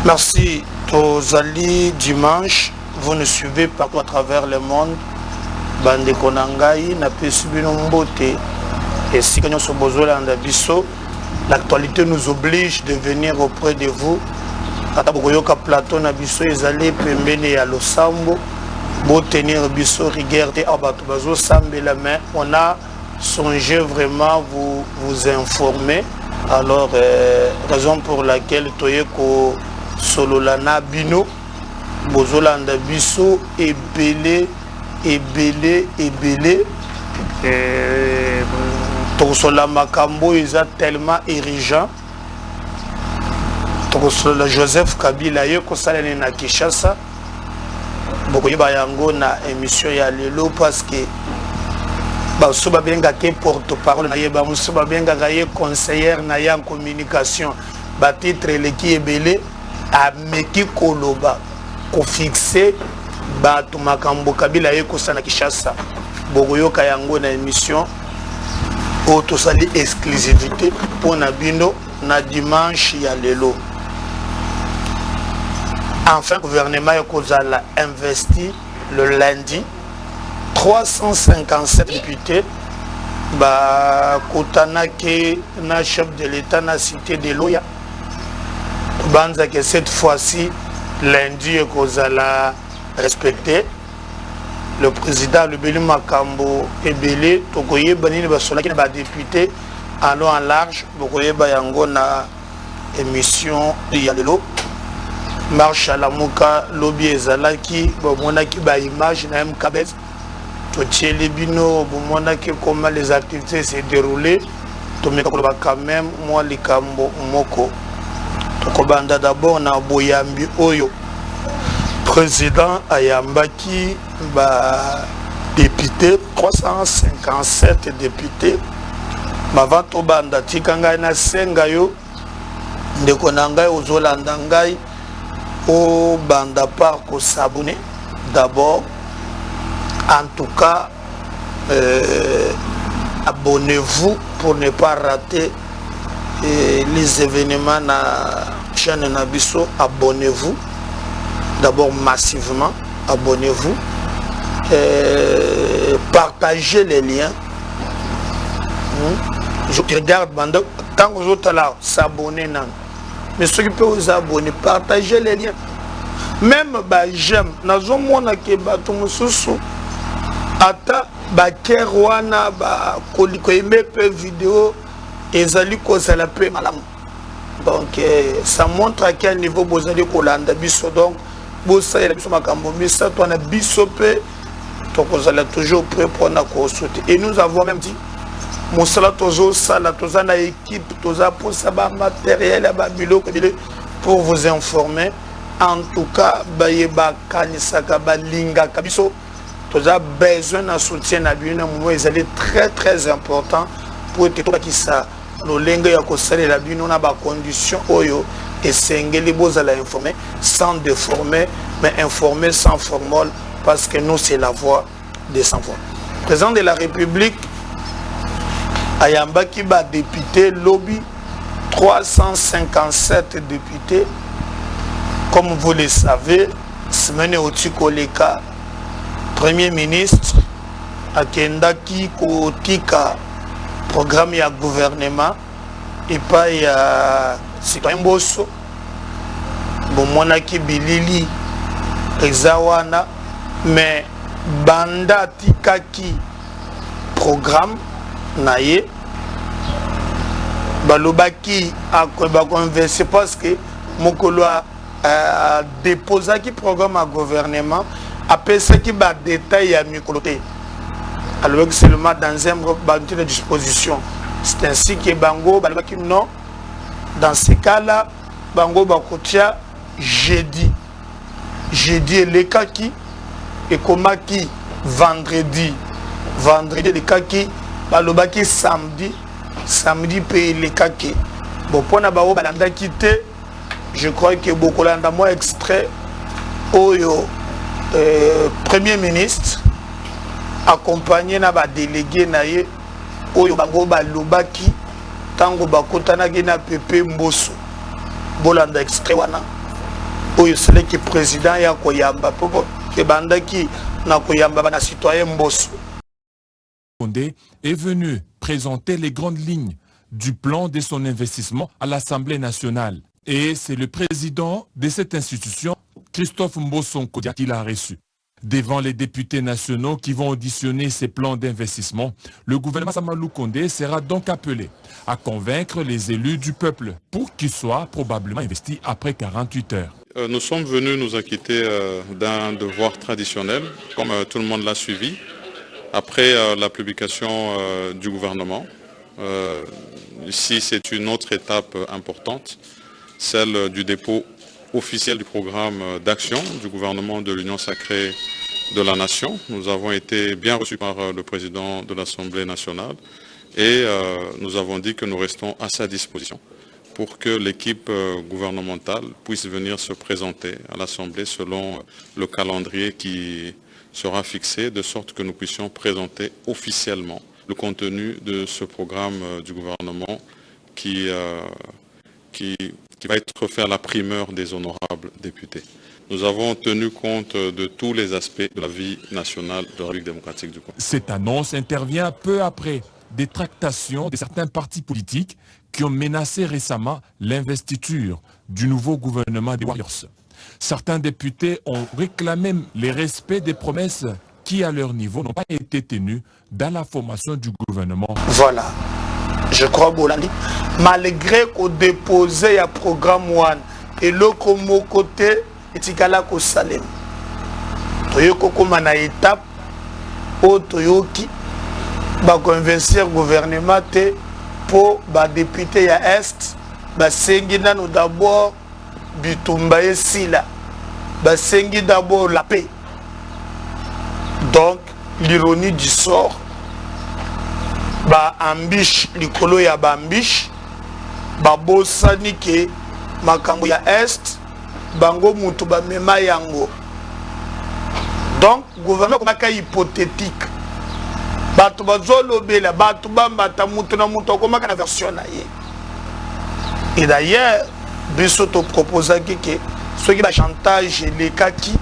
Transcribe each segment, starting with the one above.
Merci. Tozali dimanche, vous nous suivez partout à travers le monde. Bande Konangai, na pesubino mbote. Et si nous sommes besoin d'Abisso, l'actualité nous oblige de venir auprès de vous. Atabokoyoka plateau na biso ezali pembeni ya losambo. Beau tenir biso rigueur et abato bazo sambe la main. On a songé vraiment vous informer. Alors raison pour laquelle toyeko Sololana Bino, Bozolanda Bisso, Ebele, Tosola Makambo, ils sont tellement irigeants. Tosola Joseph Kabila, Yoko Salene na Kishasa, Bokoye Bayango na émission ya Lelo parce que Basuba Benga ke porte-parole, Nayeba Musuba Benga Gaye conseillère na en communication, Batitre Leki Ebele. A meki koloba ko fixer bato makambo Kabila yeko sana Kishasa bogoyoka yango na émission auto sali exclusivité pour na bino na dimanche ya lelo. Enfin gouvernement Yokozala investi le lundi 357 députés ba kotana ke na chef de l'état na cité de Loya. Banza que cette fois-ci, lundi, Kozala respecté. Le président, le Béli Makambo Ebele, Tokoye Banini Basola qui n'est pas député, allons en large, Bokoye Bayango na émission de Yalelo. Marche à la Mouka, Lobby Ezalaki, Bomonaki ba image, na Mkabez, Totier Lebino, Bomonaki, comment les activités s'est déroulées, Tomeka quand même, moi, les Kambo Moko. Tokobanda d'abord na Boyambi Oyo président Ayambaki ba député 357 députés Mava Tobanda tikanga na senga yo ndeko nangai ozolanda ngai o banda par ko s'abonner d'abord en tout cas abonnez-vous pour ne pas rater les événements na chaîne Nabiso. Abonnez-vous d'abord massivement, abonnez-vous, partagez les liens. Je regarde tant que vous êtes là, s'abonner non, mais ceux qui peuvent vous abonner, partagez les liens. Même j'aime nazo mona ke bato mususu ata ba kerwana ba koliko emepe vidéo ezali kozala pe malam. Donc ça montre à quel niveau vous allez kolanda biso. Donc vous savez biso makambo misa to na biso pe to kozala toujours prêt pour na ko sauter. Et nous avons même dit mosala tozo sala tozana équipe toza pour ça ba matériel ba biloko pour vous informer. En tout cas bayeba kanisaka ba linga kabiso toza besoin d'un soutien na bino mo ezali très important pour être tout qui ça lolenga ya kosalela bino na ba condition oyo esengeli bozala informer sans déformer mais informer sans formol parce que nous c'est la voix des sans voix. Président de la République Ayambaki ba député lobby 357 députés comme vous le savez. Semaine Otikoleka Premier ministre akendaki kotika programme ya gouvernement et pas ya citoyen boso bomonaki bilili ezawana mais banda tikaki programme naye balobaki akoba converser parce que mokolo a déposé qui programme à gouvernement après ce qui va détail à microté. Alors que seulement dans un banque de disposition. C'est ainsi que Bango, non, dans ce cas-là, Bango Bakotia, jeudi. Jeudi, les kaki, et comment qui vendredi. Vendredi, les kaki, balobaki samedi. Samedi, paye les kaki. Bon, pour na bao balanda quitté, je crois que beaucoup d'entre moi extrait Oyo, Premier ministre, accompagné na ba délégué naye Oyo bango balobaki tango bakotana na Pepe Mboso bolanda extrait wana oyo sele ki président ya koyamba popo ke bandaki na koyamba bana citoyen Mbosso. Condé est venu présenter les grandes lignes du plan de son investissement à l'Assemblée nationale. Et c'est le président de cette institution, Christophe Mbosso Nkodia, qui l'a reçu. Devant les députés nationaux qui vont auditionner ces plans d'investissement, le gouvernement Samalou Condé sera donc appelé à convaincre les élus du peuple pour qu'ils soient probablement investis après 48 heures. Nous sommes venus nous acquitter d'un devoir traditionnel, comme tout le monde l'a suivi, après la publication du gouvernement. Ici, c'est une autre étape importante, celle du dépôt officiel du programme d'action du gouvernement de l'Union sacrée de la nation. Nous avons été bien reçus par le président de l'Assemblée nationale et nous avons dit que nous restons à sa disposition pour que l'équipe gouvernementale puisse venir se présenter à l'Assemblée selon le calendrier qui sera fixé, de sorte que nous puissions présenter officiellement le contenu de ce programme du gouvernement qui va être fait à la primeur des honorables députés. Nous avons tenu compte de tous les aspects de la vie nationale de la République démocratique du Congo. Cette annonce intervient peu après des tractations de certains partis politiques qui ont menacé récemment l'investiture du nouveau gouvernement des Warriors. Certains députés ont réclamé le respect des promesses qui, à leur niveau, n'ont pas été tenues dans la formation du gouvernement. Voilà. Je crois Bolandi, malgré qu'on déposait un programme one et le comme côté etikala ko Salem. Toyoko comme na étape au Toyoki ba investir gouvernement te pour ba député ya est ba sengi nano d'abord bitumba esila ba sengi d'abord la paix. Donc l'ironie du sort ba ambish likolo ya ba ambish ba bosani ke makambo ya est bango mutu ba mema yango. Donc gouvernement komaka hypothétique batu bazolobela batu bambata mutu na mutu komaka na version na ye. Et d'ailleurs biso to proposa ke ceux qui ba chantage les kaki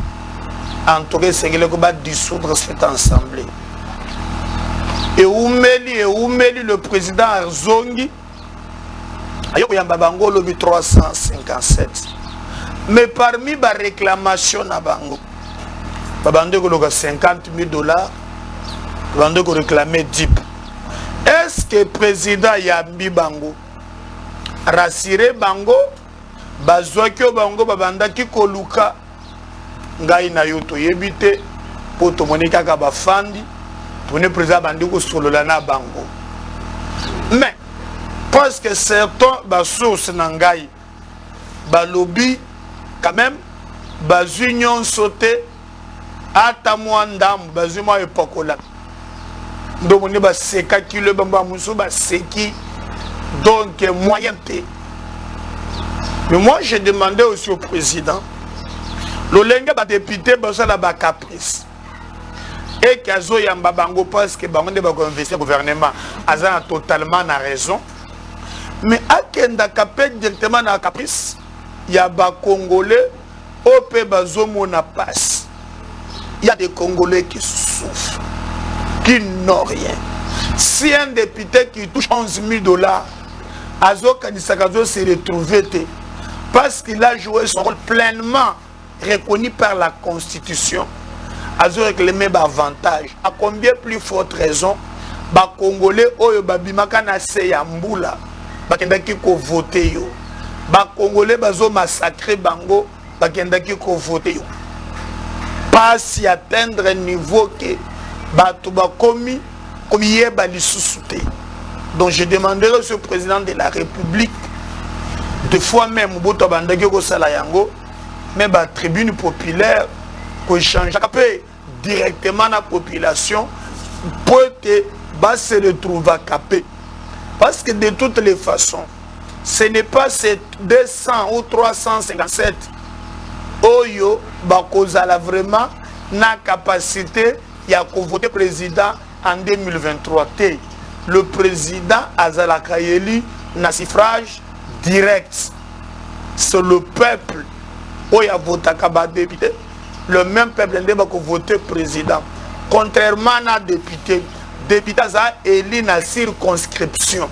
en tout cas c'est que ba dissoudre cette assemblée. Et Oumeli, le président Arzongi, il y a 357. Mais parmi les réclamations, il y a 50 000 $, il y a réclamé 10. Est-ce que le président Yambi Bango, rassuré Bango, Bazouakio Bango, Babandaki Koluka, Ngaï Nayoto Yebite, Poto Monika Kabafandi, pour ne président Bandiko sur le lana bango. Mais parce que certains sources nangai balobi quand même bazunion sauté atamwandam bazuma epokola. Donc on est bas seka kilo bamba muso bas seki donc moyen té. Mais moi j'ai demandé aussi au président le lenga ba député bazala ba caprice. Et qu'azo yamba bango parce que bango ne va investir gouvernement a totalement na raison. Mais à kenda kapé directement na caprice ya ba congolais au pe bazomo na passe. Il y a des Congolais qui souffrent, qui n'ont rien. Si un député qui touche 11 000 $, Azo Kanisakazo s'est retrouvé parce qu'il a joué son rôle pleinement reconnu par la Constitution. Azo réclamé avantage. À combien plus forte raison, ba Congolais oyo babimaka na se ya mbula, bakendaki ko voter yo. Ba Congolais bazo massacrer bango, bakendaki ko voter yo. Pas si atteindre un niveau que batu ba komi yeba lisusu te. Donc je demanderai au président de la République de fois même boto bandaki ko sala yango, mais ba tribune populaire ko change directement la population pour que se retrouve à capé. Parce que de toutes les façons, ce n'est pas ces 200 ou 357 Oyo Bakozala vraiment na capacité à voter président en 2023. Le président Azala Kayeli n'a suffrage direct. C'est le peuple où il y a voté comme député, le même peuple n'a pas voté président. Contrairement à député, député a élu la circonscription.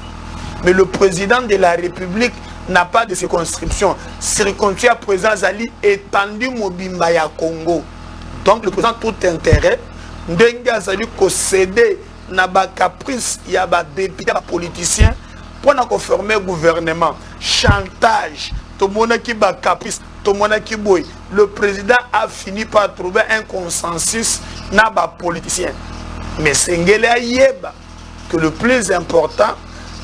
Mais le président de la République n'a pas de circonscription. Circonscription à président Zali étendu Mobimba ya Congo. Donc le président tout intérêt, Ndenga Zali ko céder na ba caprice ya ba député ba politicien pour na confirmer gouvernement. Chantage, tout le monde qui ba caprice, tout le monde qui boy. Le président a fini par trouver un consensus na ba politicien. Mais Sengeli a yeba que le plus important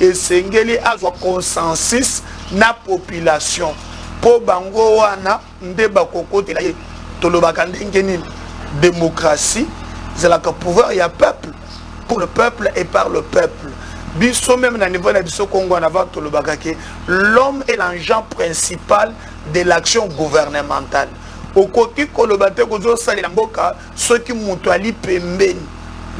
et Sengeli a un consensus na population. Po bango wana ndeba kokote la tolobaka ndenge nini démocratie, c'est là que pouvoir il y a peuple pour le peuple et par le peuple. Biso même na niveau na biso Congo on avant tolobaka que l'homme est l'agent principal de l'action gouvernementale. Au côté kolobate kozo salela mboka ceux qui mutuali pembeni.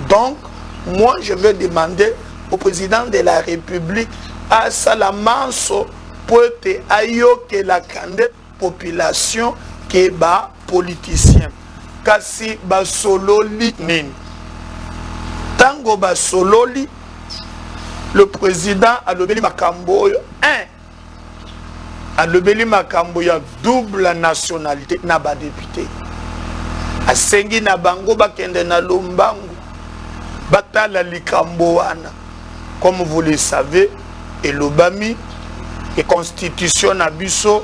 Donc moi je veux demander au président de la République à Salamanso pour te ayo que la candidate population que ba politicien kasi ba sololi nini tango ba sololi le président a lobeli makambo a lobeli makambo ya double nationalité na ba député asengi na bango bakende na lombangu batala likambo wana comme vous le savez et l'obami et constitution na biso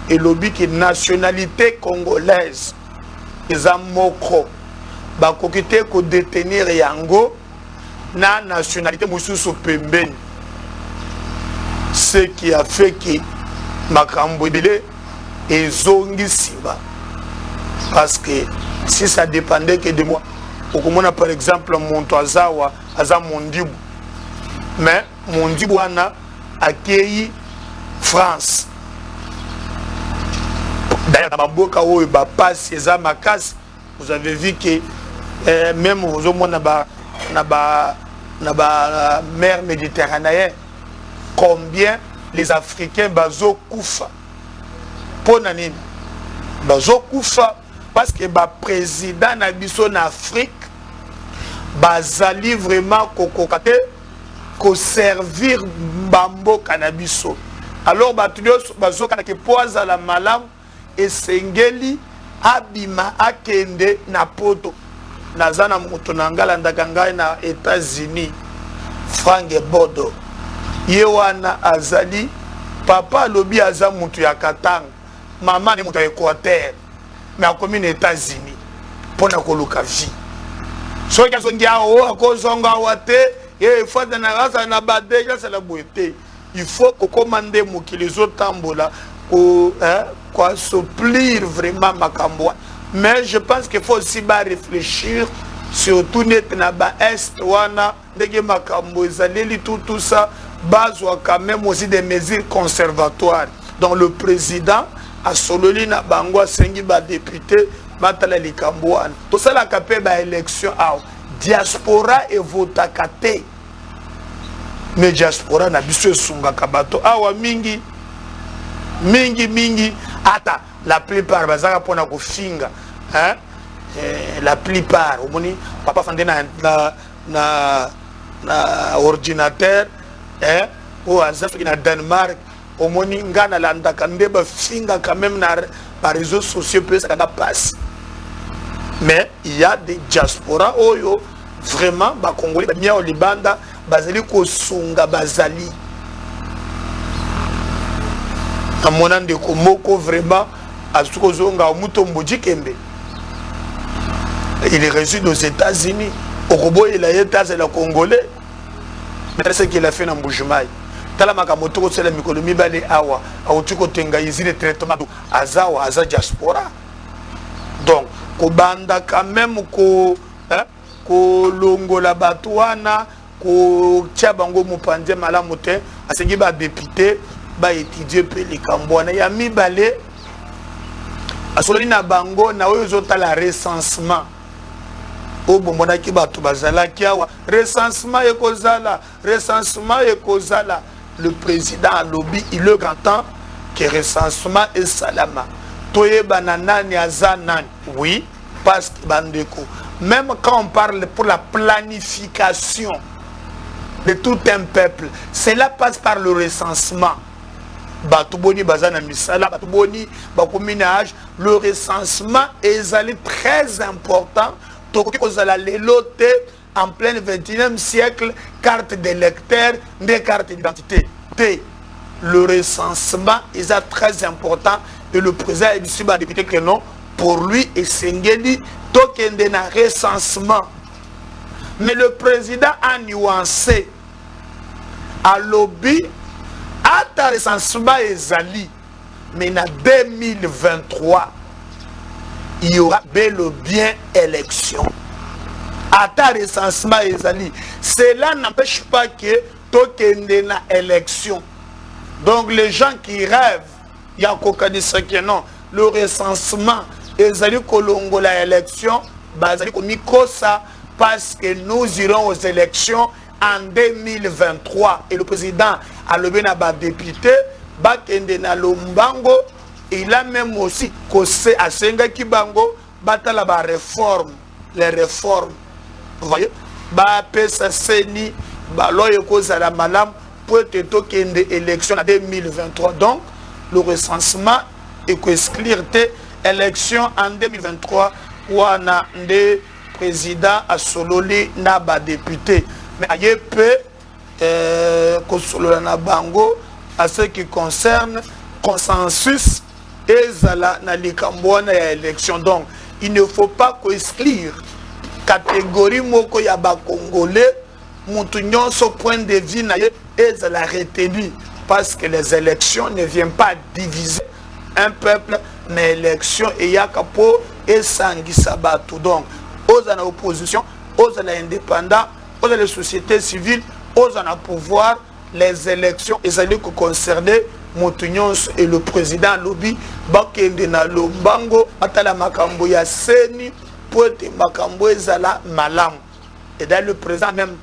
et lobby qui nationalité congolaise eza moko bakokite ko détenir yango na nationalité mususu pembeni, ce qui a fait que makambo ebele ezongi siba parce que si ça dépendait que de moi okomona par exemple monto azawa aza mondibu mais mondibu wana accueilli France. D'ailleurs, vous avez vu que même aux mer Méditerranéenne, combien les Africains bazo koufa. Pour nanine, bazo koufa parce que le président nabiso en Afrique bazali vraiment kokokate ko servir bambo canabiso. Alors bazo kanake poza la malam et sengeli abima akende na poto nazana moto nangala ndakanga na États-Unis Frank Bodo yewana azali papa lobi aza mutu ya Katanga maman ni mutu ya Équateur mais akomi na États-Unis pona koluka vie so kasongi awo akozonga wate et faut na raza na badeja c'est la beauté il faut que commander mokili zo tambola quoi s'ouvrir vraiment makambo. Mais je pense qu'il faut aussi réfléchir surtout net na ba est wana ndenge makambo ezaleli tout ça base quand même aussi des mesures conservatoires. Donc le président a sololi na bango sengi ba député batala likambo wana to sala kapé ba élection a diaspora et votakate mais diaspora na biso sunga kabato awa mingi ata la plupart bazaka pona ko finga hein la plupart omoni papa fande na ordinateur hein ou azafiki na Danemark omoni ngana landa kande ba finga quand même na par réseaux sociaux peut ça passe. Mais il y a des diaspora oyo vraiment ba congolais ba mia olibanda bazali ko sunga bazali à mon de Komoko vraiment à Sukozonga Mutombo Djikembe. Il réside aux États-Unis. Au robot il a été à la Congolais. Mais c'est ce qu'il a fait dans Mbujimaï. Talamaka Motoko c'est la Mikolomi Bale Awa. Aotuko Tenga ici le traitement Azawa Aza diaspora. Donc Kobanda quand même ko Longo la Batouana ko Tchabango Mupandje Malamote asengi ba député ba étudier pe likambwana ya mibale asololi na bango na oyo zota la recensement o bomona ki bato bazala kiawa recensement ekozala le président a lobby il est grand temps que recensement et salama toye bananani azanan. Oui, parce que bandeko. Même quand on parle pour la planification de tout un peuple, cela passe par le recensement. Batuboni bazana misala, batuboni bakominage, le recensement est très important. Tokoki kozala lelote en plein 21e siècle, carte d'électeur, des cartes d'identité. Le recensement est très important et le président a dit député que non, pour lui et Sengeli, tokende na recensement. Mais le président a nuancé à lobby à ta recensement ezali, mais en 2023 il y aura bel ou bien élection. À ta recensement ezali, cela n'empêche pas que tokende na élection. Donc les gens qui rêvent, il y a kokanisa que non, le recensement ezali kolongo la élection, bazali komikosa parce que nous irons aux élections en 2023 et le président a levé na ba député bakende na lombango, il a même aussi kose asenga kibango batala ba réforme, les réformes, vous voyez, ba pesa seni ba loye koza la malam pour être token de élection en 2023. Donc le recensement est qu'exclure élection en 2023 ou on a des présidents à sololi na ba député. Mais aye peut na bango à ce qui concerne consensus et zala na likambo na élection. Donc il ne faut pas qu'exclure catégorie moko ya ba congolais mutu nyonso point de vue na ye et zala retenu parce que les élections ne viennent pas diviser un peuple, mais élection et yakapo et sangisa batu. Donc aux en opposition, aux en indépendants, aux en sociétés civiles, aux en pouvoir, les élections et ça que concerner Moutunions et le président lobby bakende na lombango atala makambo ya seni pote makambo ezala malam. Et d'ailleurs le président même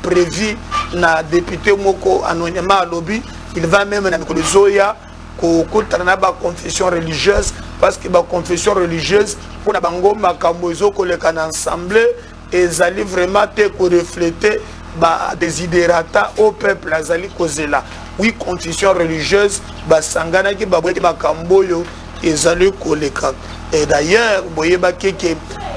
prévu na député moko anonymat lobby, il va même na mikolo zoya ko kutana ba confession religieuse parce que ba confession religieuse pour na bango makambo ezoko le kan ensemble ezali vraiment te ko refléter ba desiderata au peuple azali kozela. Oui, confession religieuse basangana ki babweti makambo yo ezali koleka. Et d'ailleurs boyeba que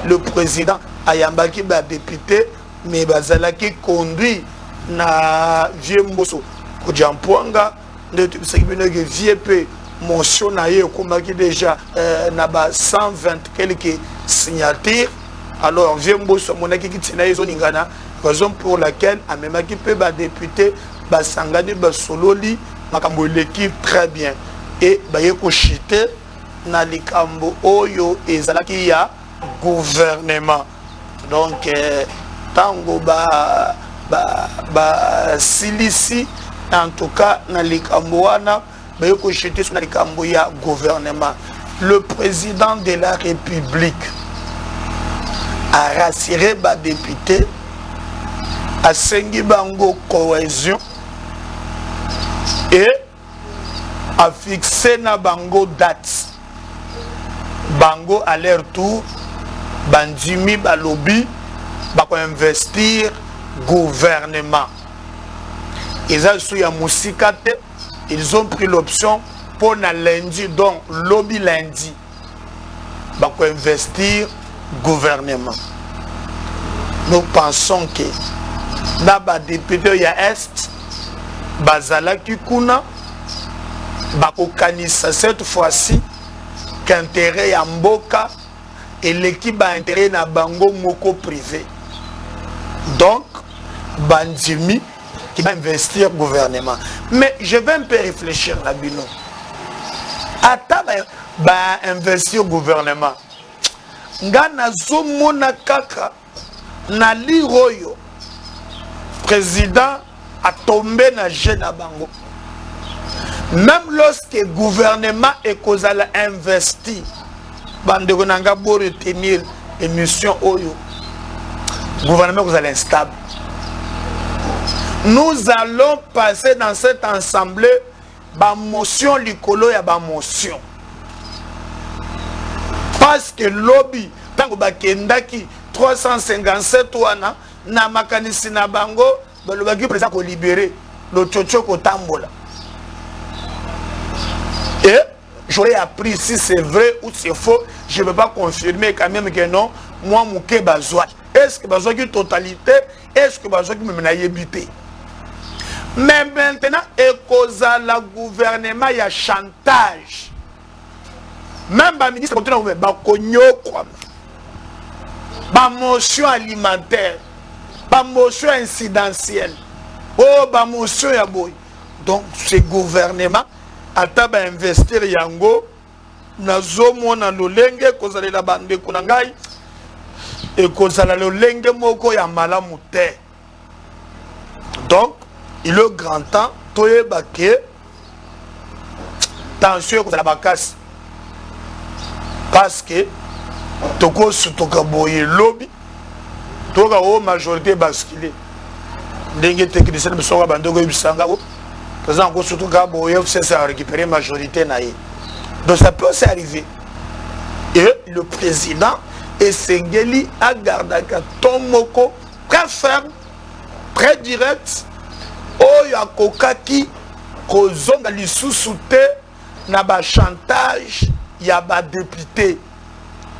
le président ayambaki ba député mais bazala qui conduit na vieux mboso ko jampoanga de ce qui veut que vieux peu motion na ye komaki déjà na ba 120 quelques signatures. Alors vieux mboso monaki kitina yezo ningana, raison pour laquelle amemaki pe ba député basangani basololi makambo l'équipe très bien et baye ko chité na likambo oyo ezalaki ya gouvernement. Donc tango ba silisi en tout cas na likambo wana baye ko chité na likambo ya gouvernement. Le président de la République a rassuré ba député a sengi bango cohésion et a fixé na bango date bango à leur tour bandimi balobi bako investir gouvernement. Ils ont pris l'option pour na lundi, donc lobby lundi bako investir gouvernement. Nous pensons que naba député ya est bazala kikuna bako kanisa cette fois-ci qu'intérêt ya mboka et l'équipe a intérêt na bango moko privé. Donc bandimi qui va investir gouvernement. Mais je vais un peu réfléchir là bino. Ata ba investir gouvernement. Ngana zomona kaka na liroyo président a tombé na jeune bango. Même lorsque le gouvernement est causal investi, bande nanga pour retenir émission oyo. Gouvernement causal instable. Nous allons passer dans cette assemblée ba motion likolo ya ba motion. parce que lobby tango bakendaki 357 wana na makanisi na bango balobaki président ko libérer le tchotcho ko tambola. Et j'aurais appris si c'est vrai ou c'est faux, je ne peux pas confirmer quand même que non, moi mouké bazouak. Est-ce que bazouak une totalité, est-ce que bazouak me mena yébité? Mais maintenant, et cause la gouvernement, il y a chantage. Même le ministre de l'Intérieur, il y a motion alimentaire, motion incidentielle, motion yaboy. Donc, ce gouvernement a investir yango na zomo na lolenge kozala la bande kunangai et kozala lolenge moko ya malamu te. Donc, il est grand temps toye baké tension kozala bakasi parce que toko sutoka boye lobby toka o majorité basculé ndenge technicien bisoka bandoko bisanga o président ko sutoka boye c'est à récupérer majorité naïe. Donc ça peut s'arriver. Et le président Esengeli a gardé Tomoko très ferme, très direct. Oya kokaki kozonga lisusuté na ba chantage ya ba député.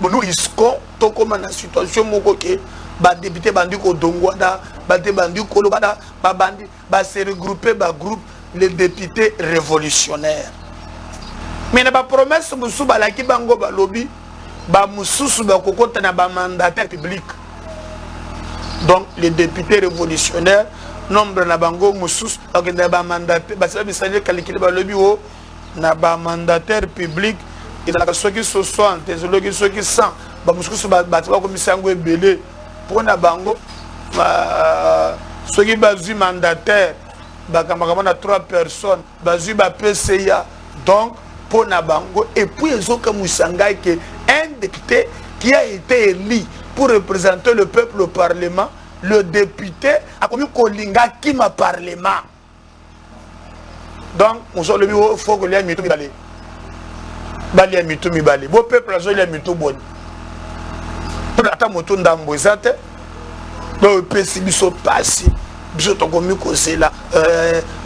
Nous risquons to comme na situation moko ke ba député bandi ko dongwada, ba te bandi ko lobada, ba bandi ba se regrouper ba groupe les députés révolutionnaires. Mais na ba promesse musu ba laki bango ba lobby ba mususu ba kokota na ba mandataire public. Donc les députés révolutionnaires nombre na bango mususu na ba mandataire ba sa bisanye calculer ba lobby o na ba mandataire public et na ceux qui sont 60 et ceux qui 100 ba mususu ba komisa ngo ebele pour na bango ceux qui bazu mandataire ba kamaka 3 personnes bazu ba PCA. Donc pour Nabango, et puis ils ont comme Musangai que un député qui a été élu pour représenter le peuple au Parlement, le député a commis Kolinga qui m'a Parlement. Donc, on sort le bureau, il faut que les mitou balé. Balé mitou mi balé. Bon peuple a joué mitou bon. Pour la table moto d'ambozate, donc le PC biso passé, biso ton commis c'est là,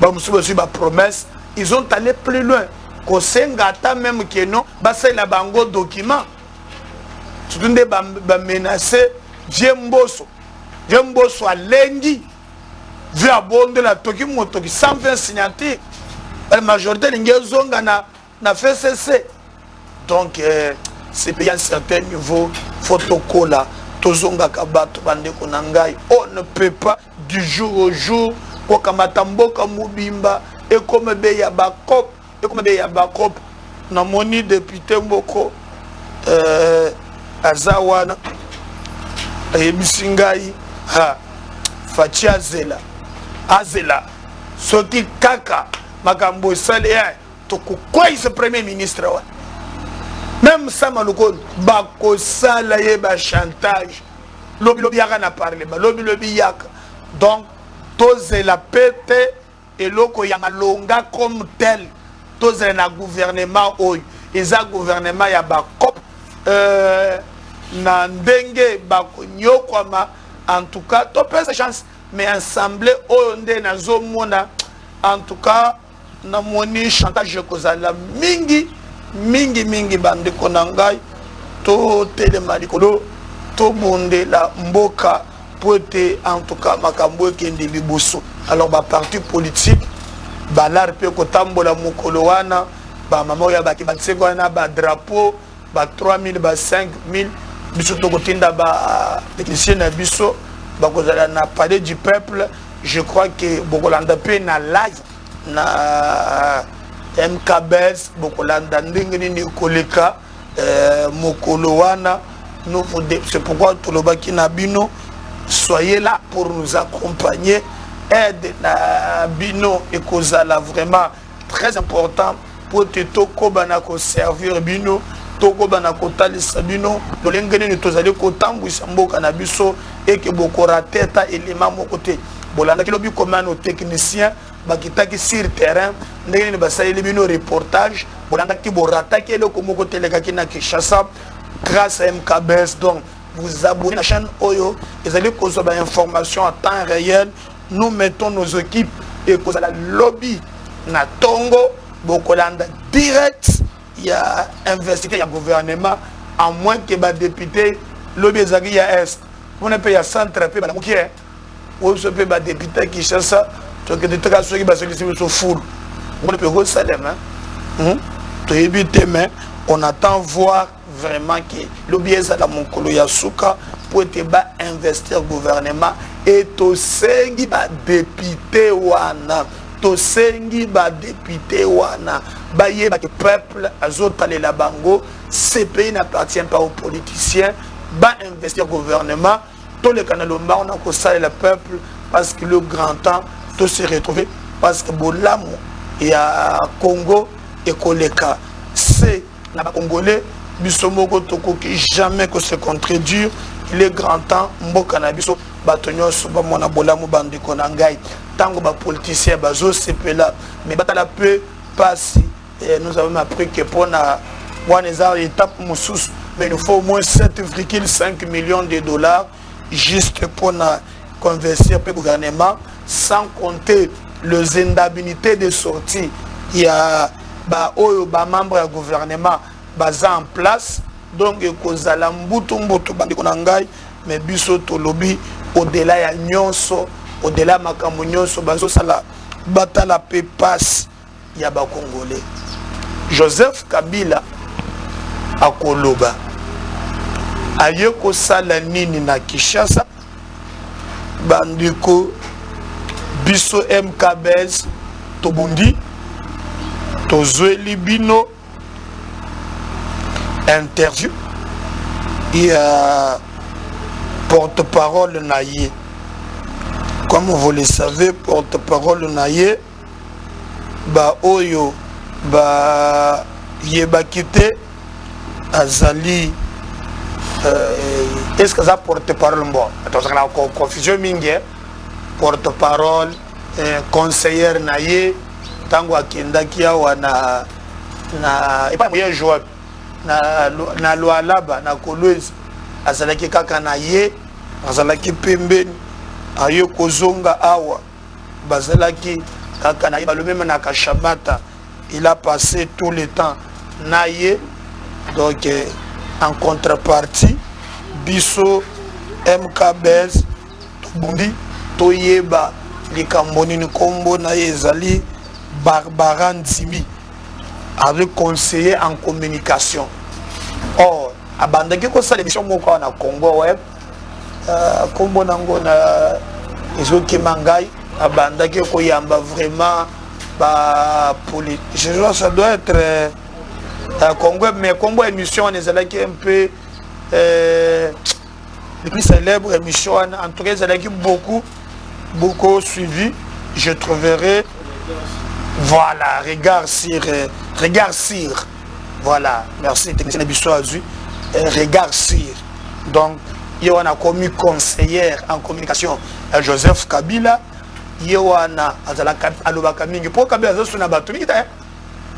bah monsieur reçu ma promesse, ils ont allé plus loin. Kosengata même que non, basa la bango document. Tout le monde va menacer Viemboso à lundi. Vu abonder la toki motoki 120 signatures. La majorité de zonga na fait cesser. Donc c'est payé à un certain niveau. Photocola, tozonga kabato bande konangai. On ne peut pas du jour au jour. Kokamatamboka mubimba et comme beya bakop. Et comme il y a Bakop, na moni député Mboko, Azawana, Ebisingai, Fatia Zela, Azela, Soti Kaka, Makambo Salé, Toko quoi ce premier ministre. Même ça, Malukon, Bako Salaye, chantage, Lobby Yaka n'a parlé, Lobby Yaka. Donc, tous la pété et l'oko Yamalonga comme tel. Tous les gouvernements ils ont gouvernement ya bakop na ndenge bakonyokoma en tout cas to pesa chance mais ensemble onde na zomona en tout cas na moni chantage kozala mingi bande konangai to telemarikolo to bonde la mboka pote en tout cas makambo kende liboso. Alors ba parti politique balar pe kotambola mukolo wana ba mama ya baki batseko wana ba drapeau ba 3000 ba 5000 biso to kotinda ba technicien na biso ba kozala na palais du peuple. Je crois que bokolanda pe na live na MKBS bokolanda ndenge ni koleka mukolo wana nous c'est pourquoi tolobaki na bino soyez là pour nous accompagner. Aide na bino et kozala vraiment très important pour te toko banako servir bino toko banako talisa bino lolengene ni tozali ko tambwisa mboka na biso et que bokora teta élément moko te bolanda kilobi comme nos techniciens bakitaki sur terrain ndenge ni basali bino reportage bolanda ki borata ki le komoko teleka ki na Kinshasa grâce à MKBS. Donc, vous abonnez à la chaîne Oyo, et allez causer des informations en temps réel. Nous mettons nos équipes et cause la lobby na Tongo, Bokolanda direct, il y a investi, il y a gouvernement, à moins que les députés, lobby Zagui à Est. On a payé à centre, on a payé on se peut député qui cherche ça, donc des trucs qui sont full. On peut go Salem, mais on attend voir vraiment que le biais à la Monkolo Yasuka pour être investir gouvernement et to sengi ba député wana to sengi ba député wana ba yeba que peuple azotale la bango ce pays n'appartient pas aux politiciens ba investir gouvernement tous les canaux on a que le peuple parce que le grand temps tout se retrouver parce que Bolamo il y a Congo et Koleka c'est la Congolais bisomoko toko qui jamais que se contredire il est grand temps mboka na biso batonyo soba mona Bolamo bandiko na ngai tango ba politicien bazo sepela mais batala peu passe nous avons appris que pour na one étape musus mais il faut au moins 7,5 millions de dollars juste pour convertir le gouvernement, sans compter les indemnités de sortie. Il y a des membres du gouvernement en place, donc il y a des mais biso to lobby au-delà ya nyonso, au-delà makambo nyonso bazo sala batala pe passe ya ba Congolais. Joseph Kabila akoloba ayeko sala nini na Kinshasa bandiko biso MKBS tobundi tozweli bino interview il y a porte-parole naïe comme vous le savez porte-parole naïe ba oyo ba yebakite azali est-ce que ça porte-parole bon attention la confusion mingi porte-parole conseiller naïe tango akendaki awa na et pas moyen joueur na Lualaba na Kolwezi azalaki kaka na ye azalaki pembeni ayo kozonga awa bazalaki kaka na ye balo même na Kashamata il a passé tout le temps na ye donc en contrepartie biso MKBS tobundi toyeba likambo nini kombo na ye ezali Barbara Nzimi avec conseiller en communication. Or, abandaki ko sa l'émission moko na Congo web kombo nango na ezoki mangai abandaki ko yamba vraiment ba politique. Je vois ça doit être Congo mais Congo émission on ezalaki un peu les plus célèbres émissions en tout cas ezalaki beaucoup suivi. Je trouverai voilà, regard sur, voilà, merci, technicien Bissou Azu, regard sur. Donc, il y a un commis conseillère en communication, Joseph Kabila, il y a un Alobaka Mingi, pour Kabila, c'est un bateau,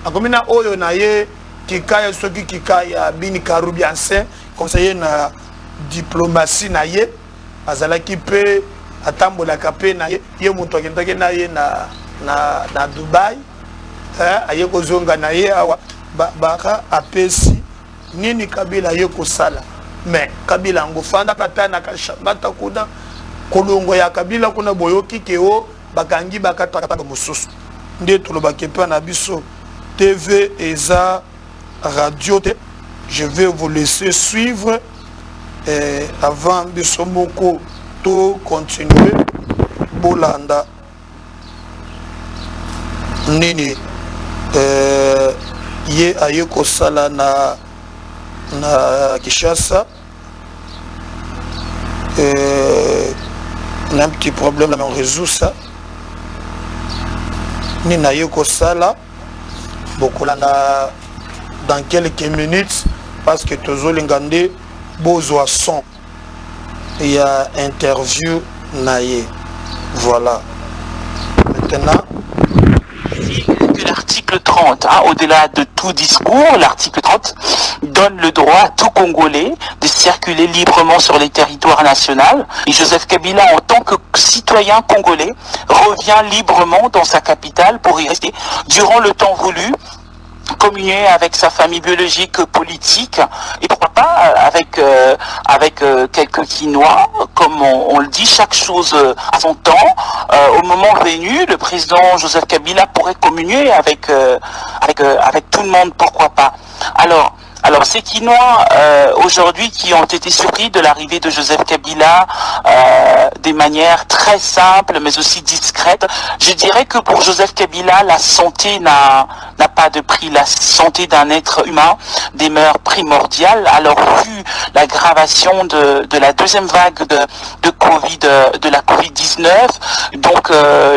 en commune Oyo Naye, Kikaya, Soki Kikaya, Bini Karubiansen, conseiller na diplomatie Naye, Azalaki Pe, Atambola Kapé Naye, il y a un Moutokentake Naye na Dubai ayeko zonga na ye awa baka apesi nini Kabila ayeko sala mais Kabila ngofanda pata na Kashamata kuna kolongo ya Kabila kuna boyoki keo bakangi bakataka mususu nde tolobaki pa na biso TV eza radio te. Je vais vous laisser suivre avant biso moko to continuer bolanda nini ye ayeko sala na Kinshasa on a un petit problème là mais on résout ça nini ayeko sala bokolanda dans quelques minutes parce que tozolinga nde bozwa son il y a interview naye voilà maintenant que l'article l'article 30, au-delà de tout discours, l'article 30 donne le droit à tout Congolais de circuler librement sur les territoires nationaux. Et Joseph Kabila, en tant que citoyen congolais, revient librement dans sa capitale pour y rester durant le temps voulu, communier avec sa famille biologique, politique, et pourquoi pas avec quelques Quinois, comme on le dit, chaque chose à son temps. Au moment venu, le président Joseph Kabila pourrait communier avec tout le monde, pourquoi pas. Alors ces Quinois aujourd'hui qui ont été surpris de l'arrivée de Joseph Kabila des manières très simples mais aussi discrètes, je dirais que pour Joseph Kabila, la santé n'a pas de prix. La santé d'un être humain demeure primordiale. Alors vu l'aggravation de la deuxième vague de la Covid-19, donc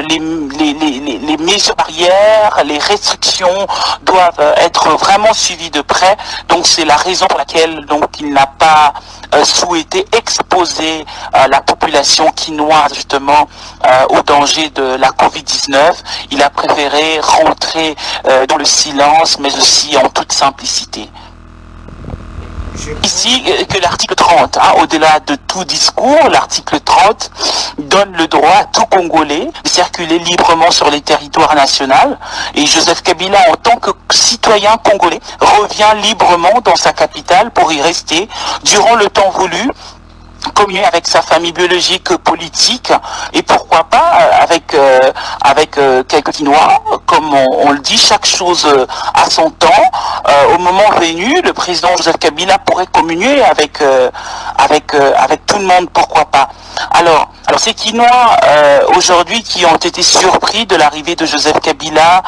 les mesures barrières, les restrictions doivent être vraiment suivies de près. Donc c'est la raison pour laquelle il n'a pas souhaité exposer la population quinoise justement au danger de la Covid-19. Il a préféré rentrer dans le silence, mais aussi en toute simplicité. Ici, que l'article 30, au-delà de tout discours, l'article 30 donne le droit à tout Congolais de circuler librement sur les territoires nationaux. Et Joseph Kabila, en tant que citoyen congolais, revient librement dans sa capitale pour y rester durant le temps voulu, communier avec sa famille biologique, politique, et pourquoi pas avec quelques Quinois, comme on le dit, chaque chose à son temps. Au moment venu, le président Joseph Kabila pourrait communier avec tout le monde, pourquoi pas. Alors ces Quinois aujourd'hui qui ont été surpris de l'arrivée de Joseph Kabila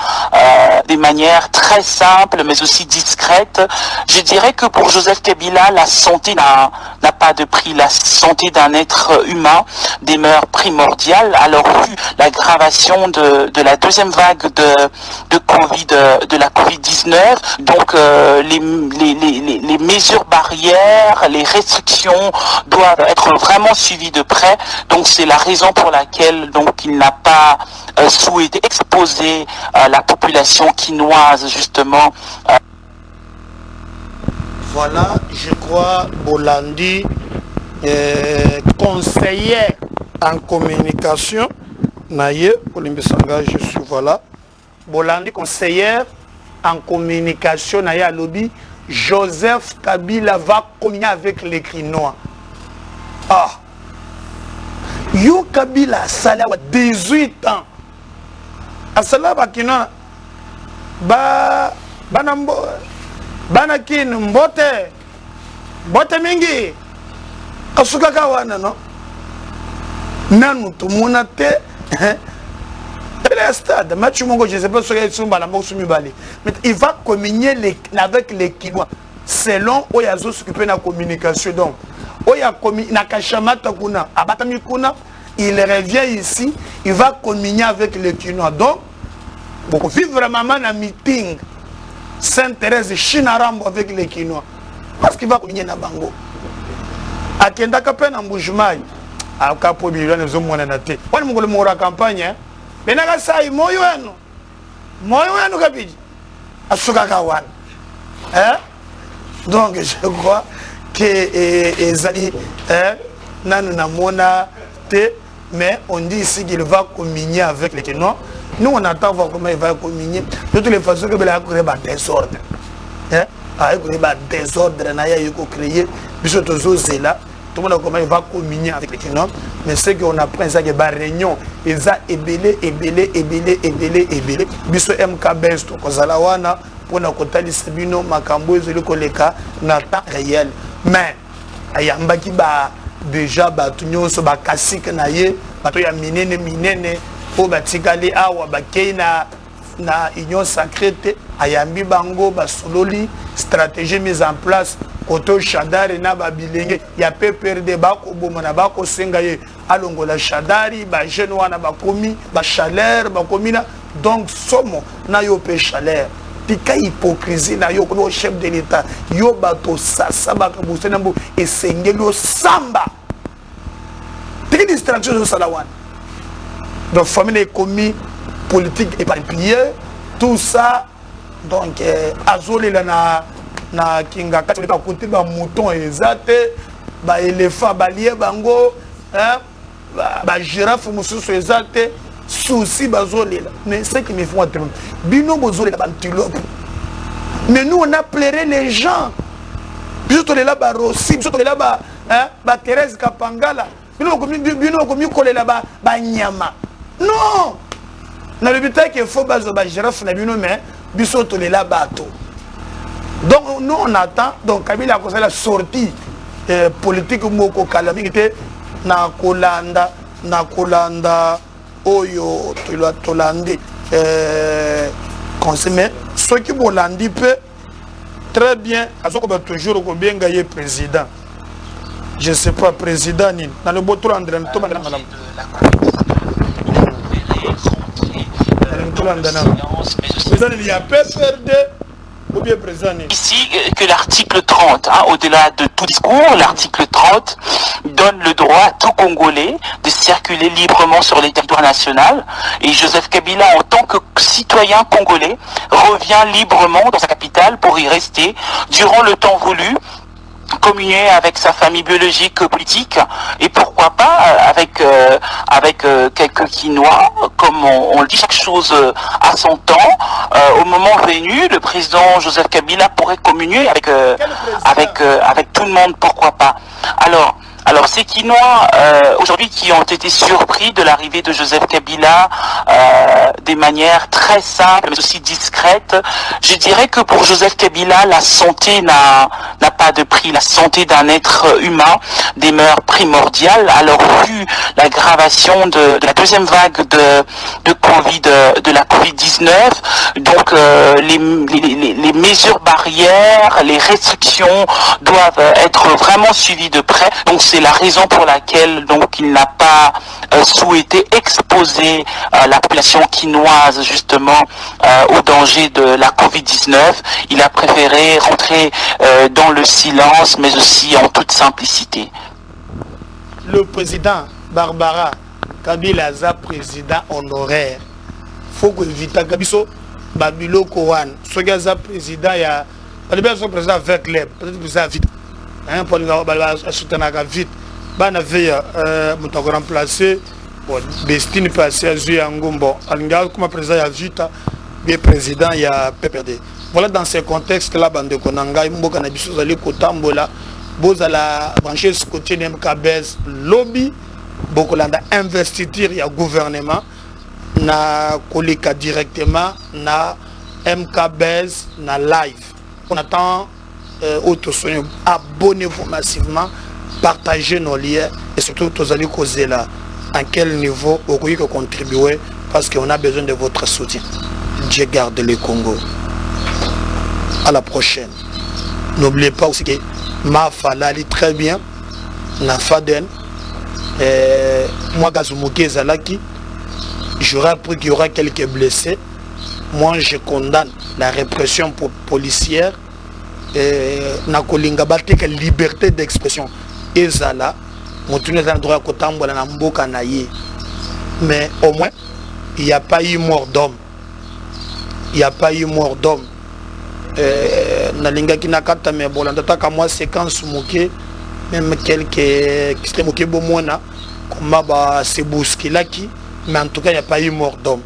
des manières très simples mais aussi discrètes, je dirais que pour Joseph Kabila, la santé n'a pas de prix. La santé d'un être humain demeure primordiale. Alors vu l'aggravation de la deuxième vague de la Covid-19, donc les mesures barrières, les restrictions doivent être vraiment suivies de près. Donc c'est la raison pour laquelle il n'a pas souhaité exposer la population quinoise justement. Voilà, je crois, Bolandi, conseiller en communication, Naye, Olimbesanga, je suis voilà. Bolandi, conseillère en communication, Naye à lobby, Joseph Kabila va communier avec les Quinois. Yo Kabila Sala 18 ans. Asala bakina banakin mbote mingi asuka kawana no nanu tumuna te le stade match mongo je sais pas ce qu'il sumba la mosumi bali mais il va communier avec les Quinois selon oyazo s'occuper na communication. Donc oya na kashamata kuna abatami kuna, il revient ici, il va communier avec les Quinois. Donc pour vivre vraiment un meeting Sainte-Thérèse Chinarambo avec les Quinois, parce qu'il va communier na bango akenda kape na mbujumai akapo bilwana zomwana na te wani mungole mura campagne benaka sai moyo wenu kabiji asuka kawana donc je crois que ezali nanu namona te, mais on dit ici qu'il va communier avec les Quinois. Nous on attend voir comment il va communier. De toutes les façons que il a créé un désordre. Il a créé un désordre, il a créé là. Tout le monde comment il va communier avec les Quinois. Mais ce qu'on apprend, c'est que la réunion, ils ont ébélé. Biso MK Benz, Kozalawana, pour nous contacter Sabino, Makambo, le collègue, n'a pas réel. Mais il y a déjà batunyo so bakasik na ye bato ya minene po batikali awa bakei na union sacrée ayambi bango basololi stratégie mise en place koto Shadari na babilenge ya PPRD bako bomana bako senga ye alongola Shadari ba jeune wana bakomi ba chaleur bakomina. Donc somo na yo pe chaleur tika hypocrisie na yo ko chef de l'état yo bato sasa bakabuse nambo esengelo samba tika distraction de salawan. Donc famille commis politique éparpillée, tout ça donc azolela na kinga kati ba côté ba mouton ezate ba éléphant ba lié bango ba girafe mususu ezate souci bazolela. Mais ce qui me font attendre bino bozolela ba antilope. Mais nous on a pleuré les gens. Biso là ba Rossi, biso là ba Thérèse Kapangala. Bino komi kolela ba nyama. Non. Na le but que faut bazo ba girafe na bino mais biso là bato. Donc nous on attend donc Kabila a commencé la sortie politique moko calamité na kolanda oyo tolandi conseiller ceux qui bolandi peu très bien azoko ba toujours ko bien gagner président je sais pas président ni dans le boto André to bana ngala il y a peu perdu. Ici que l'article 30, au-delà de tout discours, l'article 30 donne le droit à tout Congolais de circuler librement sur les territoires nationaux et Joseph Kabila en tant que citoyen congolais revient librement dans sa capitale pour y rester durant le temps voulu, communier avec sa famille biologique, politique et pourquoi pas avec quelques Quinois, comme on le dit, chaque chose à son temps. Au moment venu, le président Joseph Kabila pourrait communier avec tout le monde, pourquoi pas. Alors ces Quinois aujourd'hui qui ont été surpris de l'arrivée de Joseph Kabila des manières très simples mais aussi discrètes, je dirais que pour Joseph Kabila la santé n'a pas de prix. La santé d'un être humain demeure primordiale. Alors vu l'aggravation de la deuxième vague de Covid, de la Covid-19, donc les mesures barrières, les restrictions doivent être vraiment suivies de près. Donc c'est la raison pour laquelle donc il n'a pas souhaité exposer la population quinoise justement au danger de la Covid-19. Il a préféré rentrer dans le silence, mais aussi en toute simplicité. Le président Barbara Kabila est président honoraire. Faut que Vita Kabiso Babilo Kowan, ce gars est président, il y a le président avec l'air, peut-être que ça vite. Pour le soutenir vite. Bana veille mutako remplacer Destiny passé à Zuyangumbo. Alinga comme président ya vita, bien président ya PPD. Voilà dans ces contextes là bande konanga mboka na biso zali kotambola bozala brancher ce côté MKBS lobby bokolanda investiture ya gouvernement na koleka directement na MKBS na live. On attend abonnez-vous massivement, partagez nos liens et surtout tous allez causer là à quel niveau vous pouvez contribuer parce qu'on a besoin de votre soutien. Dieu garde le Congo. À la prochaine. N'oubliez pas aussi que ma falali très bien na Faden moi Gazumuke Zalaki j'aurais appris qu'il y aura quelques blessés. Moi je condamne la répression policière. Na kolinga bateka liberté d'expression ezala motune za droit kotambola na mboka na ye mais au moins il n'y a pas eu mort d'homme na linga kina kata me bolanda taka moi séquence moké même quelques qui moké bomona comme ba se bousculaki mais en tout cas il n'y a pas eu mort d'homme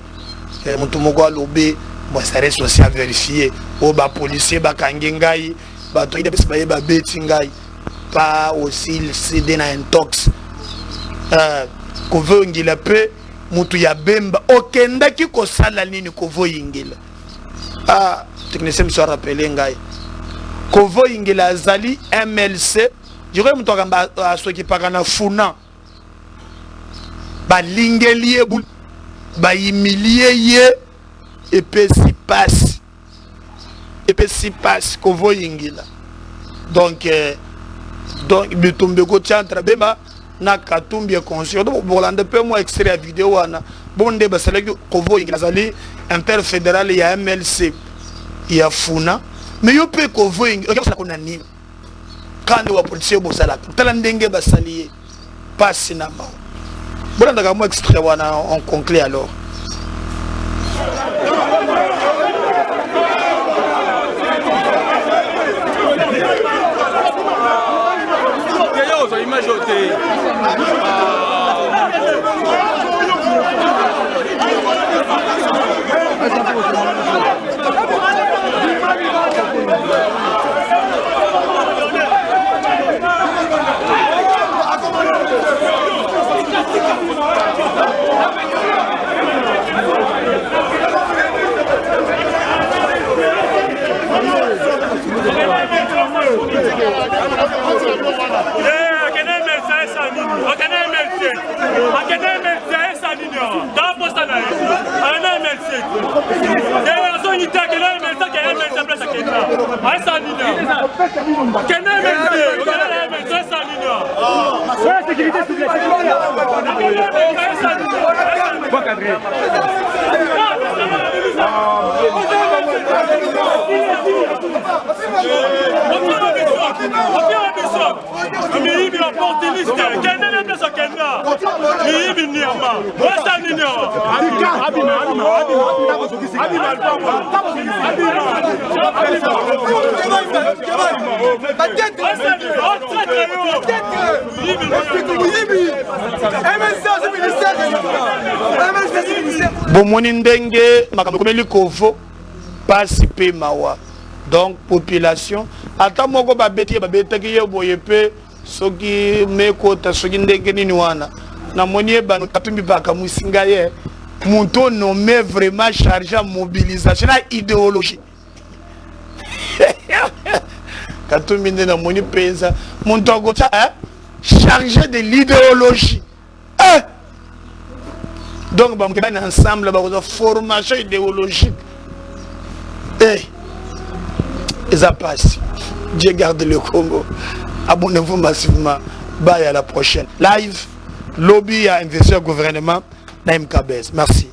mutumoko alobe. Bon, ça reste aussi à vérifier. Oh, bah, policier, bah, kangengai, bah, toi, il a pas betingai, pas aussi le CD na intox. Kovo ingila pe, mutu ya bemba, okenda ki ko sala nini kovo ingila. Ah, technicien me soit rappelé ngai. Kovo ingila zali MLC, jure mutu akamba soki pakana funa. Ba lingelie bul, ba imilie ye. Et puis si passe qu'on voit ingila donc bitumbeko tiantra bema na katumbi conscient donc bolande peu moi extrait la vidéo ana bonde basala ko voit ingila zali interfédéral ya MLC ya funa mais yo pe ko voit ingila ko na nini quand wa policier bo sala tala ndenge basali passe na ba bolande ka moi extrait wana on conclut alors bomoni ndenge makambo komeli kovo pasi pe mawa donc population ata moko babeti babetaki ye boye pe soki mekota soki ndenge nini wana na moni bano katumbi baka musinga ye muntu nommé vraiment chargé à mobilisation na idéologie katumbi na moni penza muntu agota chargé de l'idéologie donc on est ensemble une formation idéologique et ça passe. Dieu garde le Congo. Abonnez-vous massivement. Bye, à la prochaine live lobby à investir au gouvernement na MKBS. Merci.